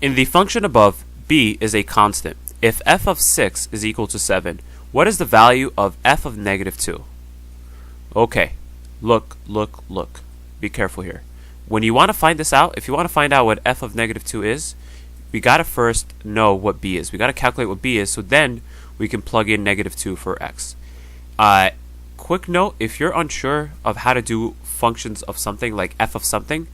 In the function above, b is a constant. If f of 6 is equal to 7, what is the value of f of negative 2? Okay, look. Be careful here. When you want to find this out, if you want to find out what f of negative 2 is, we got to first know what b is. We got to calculate what b is, so then we can plug in negative 2 for x. Quick note, if you're unsure of how to do functions of something like f of something,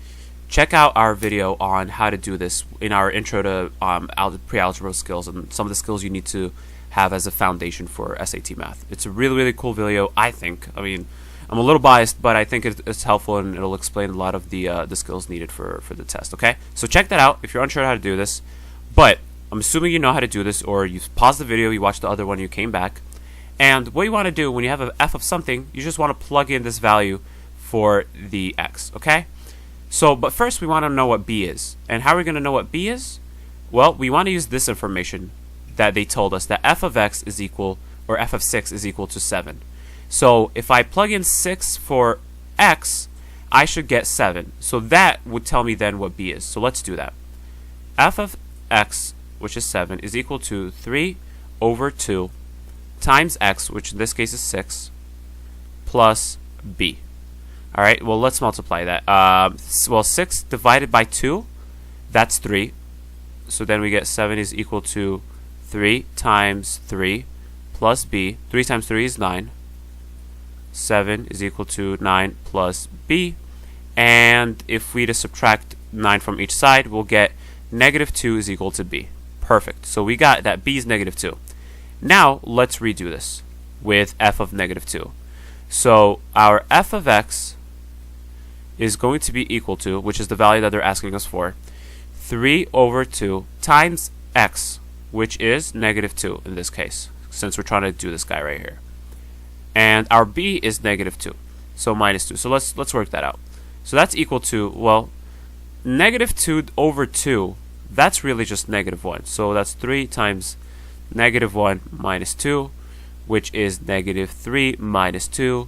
check out our video on how to do this in our intro to pre-algebra skills and some of the skills you need to have as a foundation for SAT math. It's a really cool video, I think. I mean, I'm a little biased, but I think it's helpful and it'll explain a lot of the skills needed for the test, okay? So check that out if you're unsure how to do this. But I'm assuming you know how to do this, or you paused the video, you watched the other one, you came back. And what you want to do when you have an f of something, you just want to plug in this value for the x, okay? So, but first we want to know what b is. And how are we going to know what b is? Well, we want to use this information that they told us, that f of x is equal, or f of 6 is equal to 7. So if I plug in 6 for x, I should get 7. So that would tell me then what b is. So let's do that. F of x, which is 7, is equal to 3 over 2 times x, which in this case is 6, plus b. Alright, well, let's multiply that. Well, 6 divided by 2, that's 3. So then we get 7 is equal to 3 times 3 plus b. 3 times 3 is 9. 7 is equal to 9 plus b. And if we just subtract 9 from each side, we'll get negative 2 is equal to b. Perfect. So we got that b is negative 2. Now, let's redo this with f of negative 2. So our f of x is going to be equal to, which is the value that they're asking us for, 3 over 2 times x, which is negative 2 in this case, since we're trying to do this guy right here. And our b is negative 2, so minus 2. So let's work that out. So that's equal to, well, negative 2 over 2, that's really just negative 1. So that's 3 times negative 1 minus 2, which is negative 3 minus 2,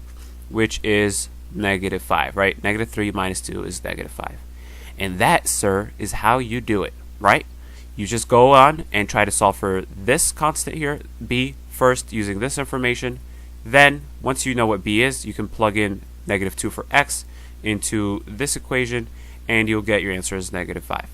which is negative 5, right? Negative 3 minus 2 is negative 5. And that, sir, is how you do it, right? You just go on and try to solve for this constant here, b, first using this information. Then, once you know what b is, you can plug in negative 2 for x into this equation, and you'll get your answer as negative 5.